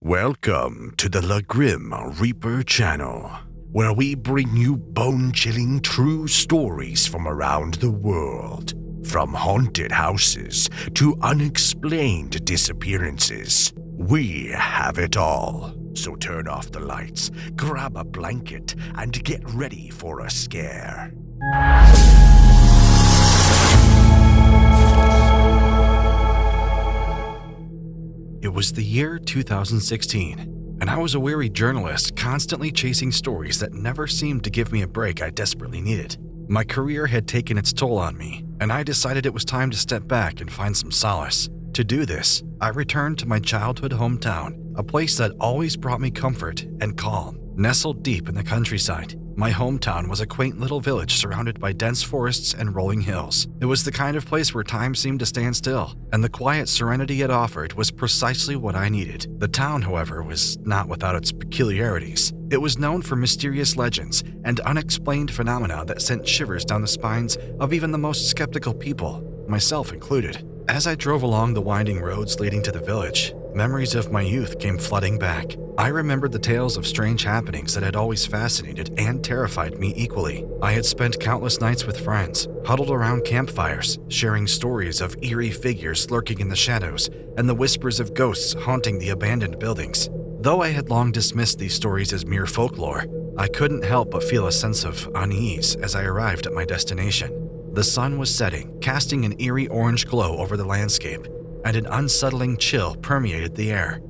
Welcome to the Grim Reaper channel, where we bring you bone-chilling true stories from around the world. From haunted houses to unexplained disappearances, we have it all. So turn off the lights, grab a blanket, and get ready for a scare. It was the year 2016, and I was a weary journalist constantly chasing stories that never seemed to give me a break I desperately needed. My career had taken its toll on me, and I decided it was time to step back and find some solace. To do this, I returned to my childhood hometown, a place that always brought me comfort and calm. Nestled deep in the countryside, my hometown was a quaint little village surrounded by dense forests and rolling hills. It was the kind of place where time seemed to stand still, and the quiet serenity it offered was precisely what I needed. The town, however, was not without its peculiarities. It was known for mysterious legends and unexplained phenomena that sent shivers down the spines of even the most skeptical people, myself included. As I drove along the winding roads leading to the village, memories of my youth came flooding back. I remembered the tales of strange happenings that had always fascinated and terrified me equally. I had spent countless nights with friends, huddled around campfires, sharing stories of eerie figures lurking in the shadows and the whispers of ghosts haunting the abandoned buildings. Though I had long dismissed these stories as mere folklore, I couldn't help but feel a sense of unease as I arrived at my destination. The sun was setting, casting an eerie orange glow over the landscape, and an unsettling chill permeated the air.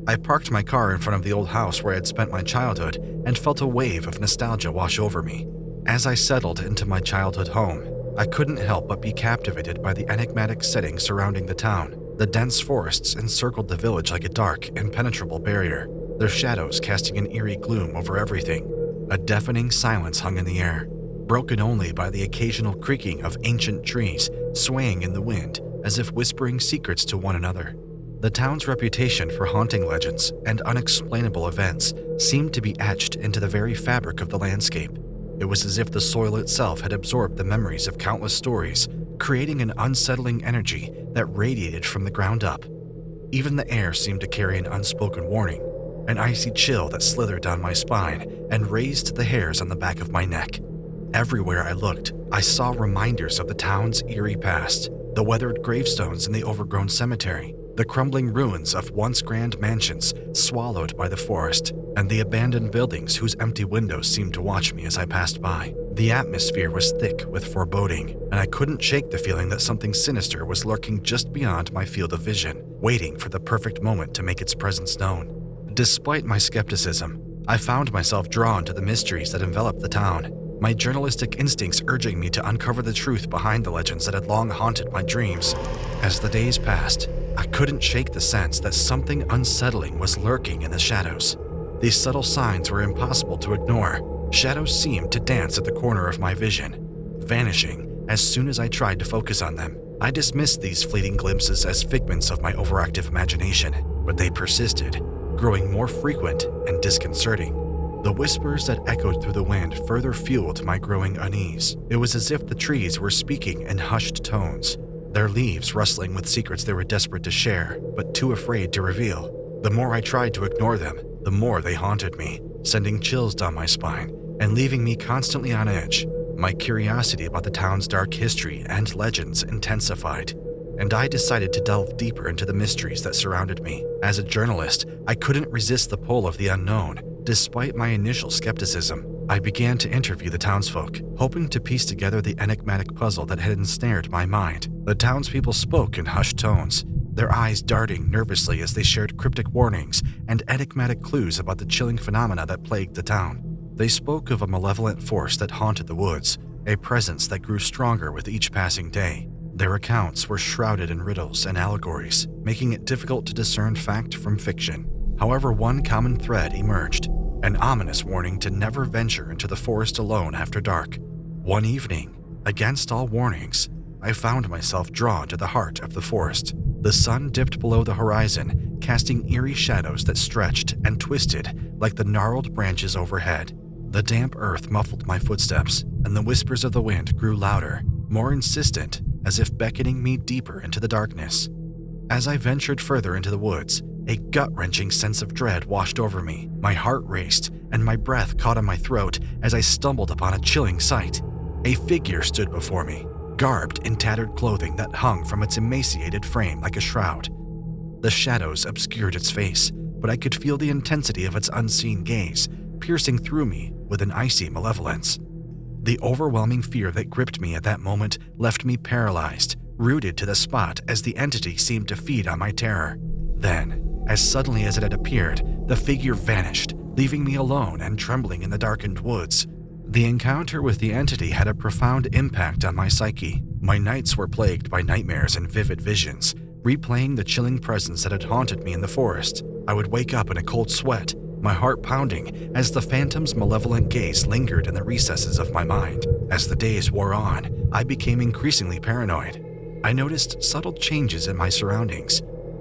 I parked my car in front of the old house where I had spent my childhood and felt a wave of nostalgia wash over me. As I settled into my childhood home, I couldn't help but be captivated by the enigmatic setting surrounding the town. The dense forests encircled the village like a dark, impenetrable barrier, their shadows casting an eerie gloom over everything. A deafening silence hung in the air, broken only by the occasional creaking of ancient trees swaying in the wind as if whispering secrets to one another. The town's reputation for haunting legends and unexplainable events seemed to be etched into the very fabric of the landscape. It was as if the soil itself had absorbed the memories of countless stories, creating an unsettling energy that radiated from the ground up. Even the air seemed to carry an unspoken warning, an icy chill that slithered down my spine and raised the hairs on the back of my neck. Everywhere I looked, I saw reminders of the town's eerie past, the weathered gravestones in the overgrown cemetery, the crumbling ruins of once grand mansions swallowed by the forest, and the abandoned buildings whose empty windows seemed to watch me as I passed by. The atmosphere was thick with foreboding, and I couldn't shake the feeling that something sinister was lurking just beyond my field of vision, waiting for the perfect moment to make its presence known. Despite my skepticism, I found myself drawn to the mysteries that enveloped the town, my journalistic instincts urging me to uncover the truth behind the legends that had long haunted my dreams. As the days passed, I couldn't shake the sense that something unsettling was lurking in the shadows. These subtle signs were impossible to ignore. Shadows seemed to dance at the corner of my vision, vanishing as soon as I tried to focus on them. I dismissed these fleeting glimpses as figments of my overactive imagination, but they persisted, growing more frequent and disconcerting. The whispers that echoed through the wind further fueled my growing unease. It was as if the trees were speaking in hushed tones, their leaves rustling with secrets they were desperate to share, but too afraid to reveal. The more I tried to ignore them, the more they haunted me, sending chills down my spine and leaving me constantly on edge. My curiosity about the town's dark history and legends intensified, and I decided to delve deeper into the mysteries that surrounded me. As a journalist, I couldn't resist the pull of the unknown. Despite my initial skepticism, I began to interview the townsfolk, hoping to piece together the enigmatic puzzle that had ensnared my mind. The townspeople spoke in hushed tones, their eyes darting nervously as they shared cryptic warnings and enigmatic clues about the chilling phenomena that plagued the town. They spoke of a malevolent force that haunted the woods, a presence that grew stronger with each passing day. Their accounts were shrouded in riddles and allegories, making it difficult to discern fact from fiction. However, one common thread emerged, an ominous warning to never venture into the forest alone after dark. One evening, against all warnings, I found myself drawn to the heart of the forest. The sun dipped below the horizon, casting eerie shadows that stretched and twisted like the gnarled branches overhead. The damp earth muffled my footsteps, and the whispers of the wind grew louder, more insistent, as if beckoning me deeper into the darkness. As I ventured further into the woods, A gut-wrenching sense of dread washed over me. My heart raced, and my breath caught in my throat as I stumbled upon a chilling sight. A figure stood before me, garbed in tattered clothing that hung from its emaciated frame like a shroud. The shadows obscured its face, but I could feel the intensity of its unseen gaze, piercing through me with an icy malevolence. The overwhelming fear that gripped me at that moment left me paralyzed, rooted to the spot as the entity seemed to feed on my terror. Then, as suddenly as it had appeared, the figure vanished, leaving me alone and trembling in the darkened woods. The encounter with the entity had a profound impact on my psyche. My nights were plagued by nightmares and vivid visions, replaying the chilling presence that had haunted me in the forest. I would wake up in a cold sweat, my heart pounding as the phantom's malevolent gaze lingered in the recesses of my mind. As the days wore on, I became increasingly paranoid. I noticed subtle changes in my surroundings.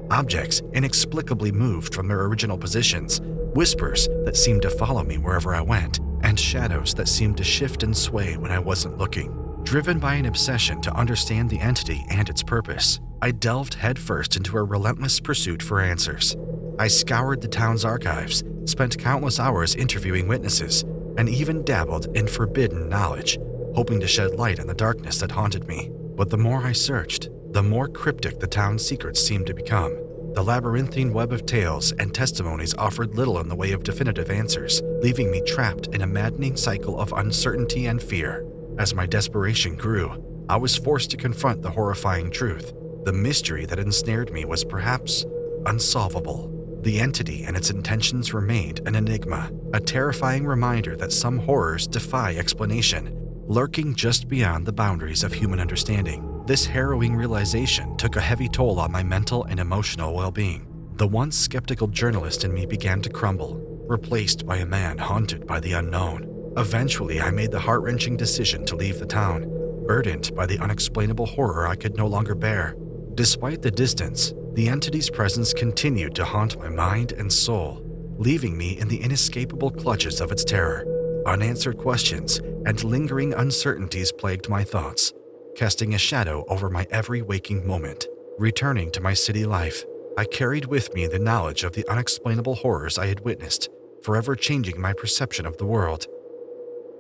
Objects inexplicably moved from their original positions, whispers that seemed to follow me wherever I went, and shadows that seemed to shift and sway when I wasn't looking. Driven by an obsession to understand the entity and its purpose, I delved headfirst into a relentless pursuit for answers. I scoured the town's archives, spent countless hours interviewing witnesses, and even dabbled in forbidden knowledge, hoping to shed light on the darkness that haunted me. But the more I searched, the more cryptic the town's secrets seemed to become. The labyrinthine web of tales and testimonies offered little in the way of definitive answers, leaving me trapped in a maddening cycle of uncertainty and fear. As my desperation grew, I was forced to confront the horrifying truth. The mystery that ensnared me was perhaps unsolvable. The entity and its intentions remained an enigma, a terrifying reminder that some horrors defy explanation, lurking just beyond the boundaries of human understanding. This harrowing realization took a heavy toll on my mental and emotional well-being. The once skeptical journalist in me began to crumble, replaced by a man haunted by the unknown. Eventually, I made the heart-wrenching decision to leave the town, burdened by the unexplainable horror I could no longer bear. Despite the distance, the entity's presence continued to haunt my mind and soul, leaving me in the inescapable clutches of its terror. Unanswered questions and lingering uncertainties plagued my thoughts, casting a shadow over my every waking moment. Returning to my city life, I carried with me the knowledge of the unexplainable horrors I had witnessed, forever changing my perception of the world.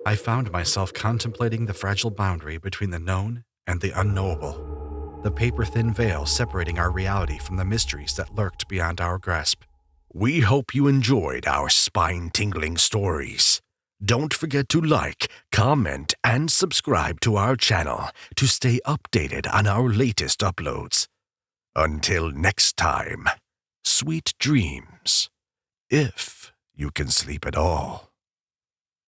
I found myself contemplating the fragile boundary between the known and the unknowable, the paper-thin veil separating our reality from the mysteries that lurked beyond our grasp. We hope you enjoyed our spine-tingling stories. Don't forget to like, comment, and subscribe to our channel to stay updated on our latest uploads. Until next time, sweet dreams, if you can sleep at all.